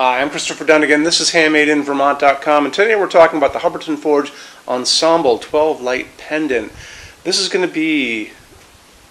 Hi, I'm Christopher Dunn again. This is HandmadeInVermont.com, and today we're talking about the Hubbardton Forge Ensemble 12 Light Pendant. This is going to be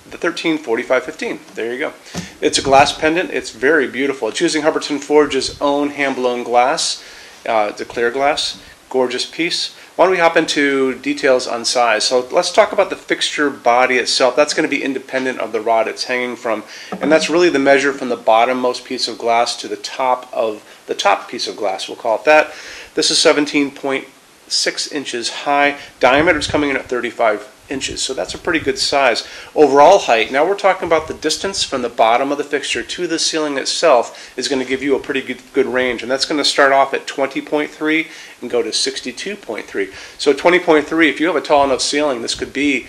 the 134515. There you go. It's a glass pendant. It's very beautiful. It's using Hubbardton Forge's own hand-blown glass. It's a clear glass. Gorgeous piece. Why don't we hop into details on size? So let's talk about the fixture body itself. That's going to be independent of the rod it's hanging from, and that's really the measure from the bottommost piece of glass to the top of the top piece of glass. We'll call it that. This is 17.6 inches high. Diameter is coming in at 35 inches, so that's a pretty good size. Overall height, now we're talking about the distance from the bottom of the fixture to the ceiling itself is going to give you a pretty good range, and that's going to start off at 20.3 and go to 62.3. So 20.3, if you have a tall enough ceiling, this could be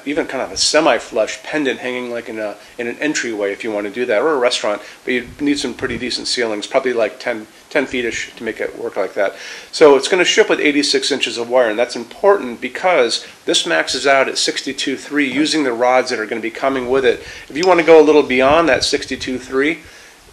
even kind of a semi-flush pendant hanging like in an entryway if you want to do that, or a restaurant, but you need some pretty decent ceilings, probably like 10 feet-ish to make it work like that. So it's going to ship with 86 inches of wire, and that's important because this maxes out at 62.3 using the rods that are going to be coming with it. If you want to go a little beyond that 62.3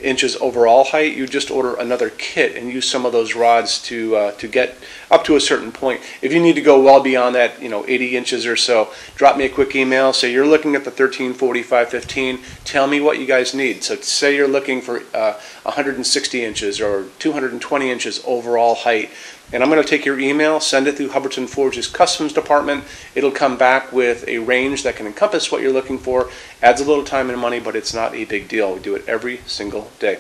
inches overall height, you just order another kit and use some of those rods to get up to a certain point. If you need to go well beyond that, 80 inches or so, drop me a quick email. Say you're looking at the 134515. Tell me what you guys need. So say you're looking for 160 inches or 220 inches overall height. And I'm going to take your email, send it through Hubbardton Forge's customs department. It'll come back with a range that can encompass what you're looking for. Adds a little time and money, but it's not a big deal. We do it every single day.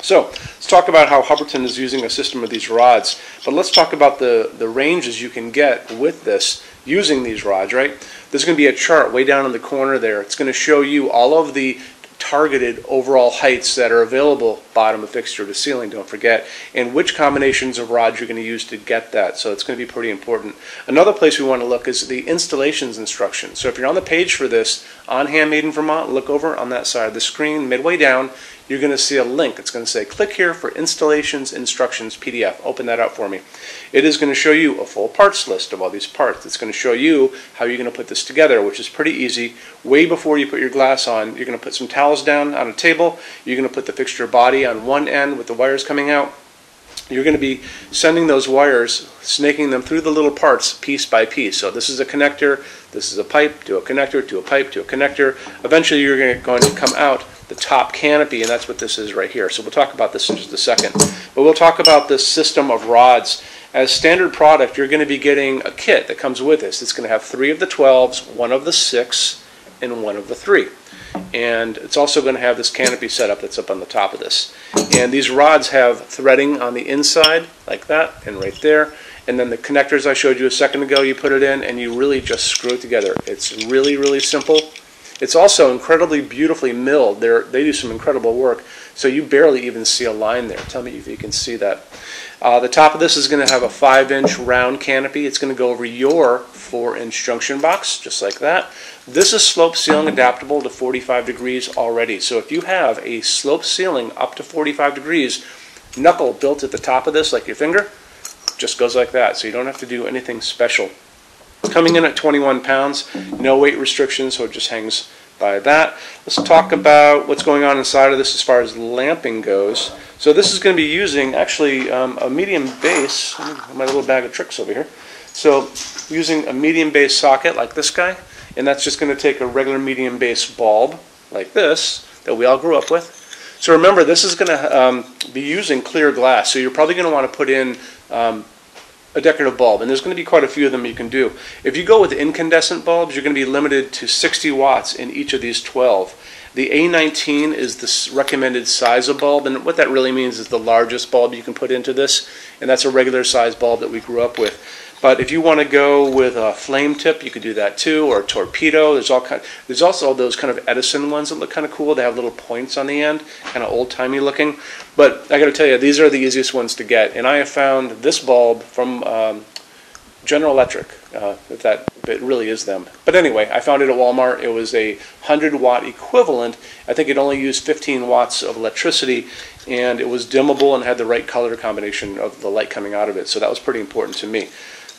So let's talk about how Hubbardton is using a system of these rods. But let's talk about the ranges you can get with this using these rods, right? There's going to be a chart way down in the corner there. It's going to show you all of the targeted overall heights that are available bottom of fixture to ceiling, don't forget, and which combinations of rods you're going to use to get that. So it's going to be pretty important. Another place we want to look is the installations instructions. So if you're on the page for this on Handmade in Vermont, look over on that side of the screen, midway down, you're going to see a link. It's going to say click here for installations instructions PDF. Open that up for me. It is going to show you a full parts list of all these parts. It's going to show you how you're going to put this together, which is pretty easy. Way before you put your glass on, you're going to put some towels down on a table. You're going to put the fixture body on one end with the wires coming out. You're going to be sending those wires, snaking them through the little parts piece by piece. So this is a connector, this is a pipe to a connector to a pipe to a connector. Eventually you're going to come out the top canopy, and that's what this is right here. So we'll talk about this in just a second. But we'll talk about this system of rods. As standard product, you're going to be getting a kit that comes with this. It's going to have 3 of the 12s, 1 of the 6, and 1 of the 3. And it's also going to have this canopy setup that's up on the top of this. And these rods have threading on the inside, like that, and right there. And then the connectors I showed you a second ago, you put it in, and you really just screw it together. It's really, really simple. It's also incredibly beautifully milled. They do some incredible work, so you barely even see a line there. Tell me if you can see that. The top of this is going to have a 5-inch round canopy. It's going to go over your 4-inch junction box, just like that. This is slope ceiling adaptable to 45 degrees already. So if you have a slope ceiling up to 45 degrees, knuckle built at the top of this, like your finger, just goes like that. So you don't have to do anything special. Coming in at 21 pounds, no weight restrictions, so it just hangs by that. Let's talk about what's going on inside of this as far as lamping goes. So this is going to be using actually a medium base. My little bag of tricks over here. So using a medium base socket like this guy, and that's just going to take a regular medium base bulb like this that we all grew up with. So remember, this is going to be using clear glass, so you're probably going to want to put in a decorative bulb, and there's going to be quite a few of them you can do. If you go with incandescent bulbs, you're going to be limited to 60 watts in each of these 12. The A19 is the recommended size of bulb, and what that really means is the largest bulb you can put into this, and that's a regular size bulb that we grew up with. But if you want to go with a flame tip, you could do that too, or a torpedo. There's also those kind of Edison ones that look kind of cool. They have little points on the end, kind of old-timey looking. But I got to tell you, these are the easiest ones to get. And I have found this bulb from General Electric, if it really is them. But anyway, I found it at Walmart. It was a 100-watt equivalent. I think it only used 15 watts of electricity, and it was dimmable and had the right color combination of the light coming out of it. So that was pretty important to me.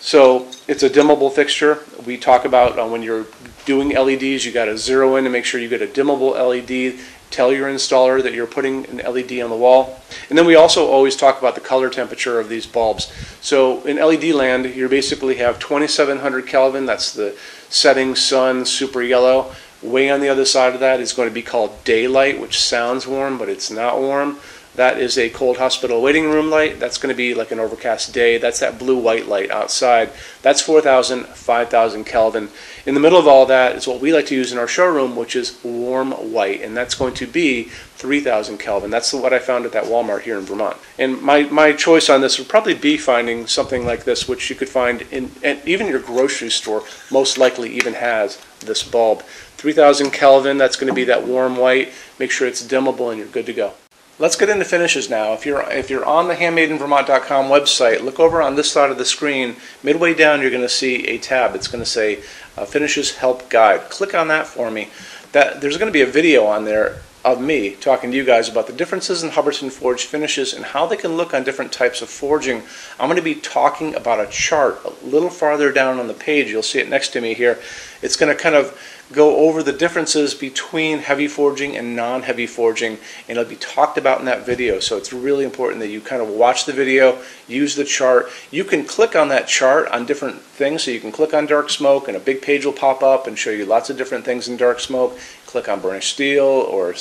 So it's a dimmable fixture. We talk about when you're doing LEDs, you got to zero in to make sure you get a dimmable LED Tell your installer that you're putting an LED on the wall. And then we also always talk about the color temperature of these bulbs. So in LED land, you basically have 2700 Kelvin, that's the setting sun, super yellow. Way on the other side of that is going to be called daylight, which sounds warm, but it's not warm. That is a cold hospital waiting room light. That's going to be like an overcast day. That's that blue-white light outside. That's 4,000, 5,000 Kelvin. In the middle of all that is what we like to use in our showroom, which is warm white, and that's going to be 3,000 Kelvin. That's what I found at that Walmart here in Vermont. And my choice on this would probably be finding something like this, which you could find in even your grocery store, most likely even has this bulb. 3,000 Kelvin, that's going to be that warm white. Make sure it's dimmable and you're good to go. Let's get into finishes now. If you're on the HandmadeInVermont.com website, look over on this side of the screen. Midway down, you're going to see a tab. It's going to say Finishes Help Guide. Click on that for me. There's going to be a video on there of me talking to you guys about the differences in Hubbardton forged finishes and how they can look on different types of forging. I'm going to be talking about a chart a little farther down on the page. You'll see it next to me here. It's going to kind of go over the differences between heavy forging and non-heavy forging, and it'll be talked about in that video. So it's really important that you kind of watch the video, use the chart. You can click on that chart on different things. So you can click on dark smoke and a big page will pop up and show you lots of different things in dark smoke. Click on burnished steel or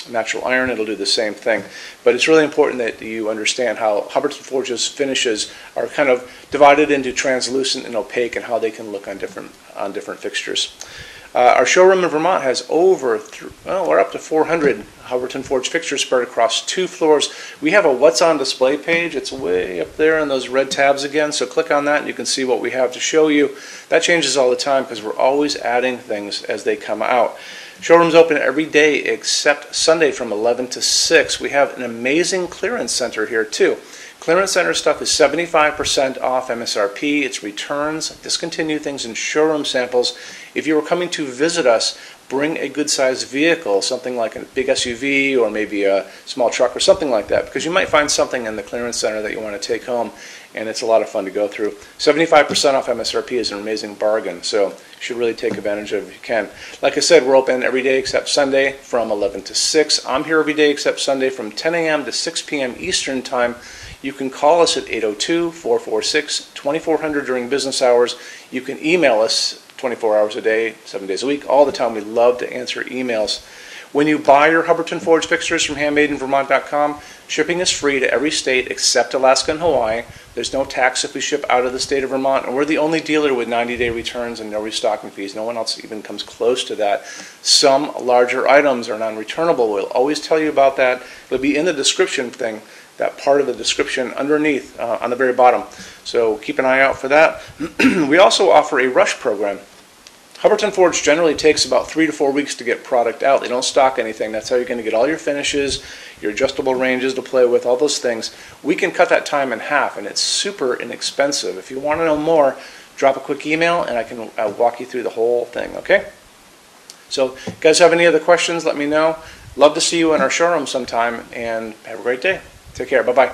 natural iron, it'll do the same thing. But it's really important that you understand how Hubbardton Forge's finishes are kind of divided into translucent and opaque and how they can look on different fixtures. Our showroom in Vermont has we're up to 400 Hubbardton Forge fixtures spread across 2 floors. We have a What's on Display page. It's way up there in those red tabs again, so click on that and you can see what we have to show you. That changes all the time because we're always adding things as they come out. Showroom's open every day except Sunday from 11 to 6. We have an amazing clearance center here too. Clearance center stuff is 75% off MSRP. It's returns, discontinued things, and showroom samples. If you were coming to visit us, bring a good-sized vehicle, something like a big SUV or maybe a small truck or something like that, because you might find something in the clearance center that you want to take home, and it's a lot of fun to go through. 75% off MSRP is an amazing bargain, so you should really take advantage of it if you can. Like I said, we're open every day except Sunday from 11 to 6. I'm here every day except Sunday from 10 a.m. to 6 p.m. Eastern Time. You can call us at 802-446-2400 during business hours. You can email us 24 hours a day, 7 days a week, all the time. We love to answer emails. When you buy your Hubbardton Forge fixtures from HandmadeInVermont.com, shipping is free to every state except Alaska and Hawaii. There's no tax if we ship out of the state of Vermont, and we're the only dealer with 90-day returns and no restocking fees. No one else even comes close to that. Some larger items are non-returnable. We'll always tell you about that. It'll be in the description thing, that part of the description underneath on the very bottom. So keep an eye out for that. We also offer a rush program. Hubbardton Forge generally takes about 3 to 4 weeks to get product out. They don't stock anything. That's how you're going to get all your finishes, your adjustable ranges to play with, all those things. We can cut that time in half, and it's super inexpensive. If you want to know more, drop a quick email, and I can walk you through the whole thing, okay? So, if you guys have any other questions, let me know. Love to see you in our showroom sometime, and have a great day. Take care. Bye-bye.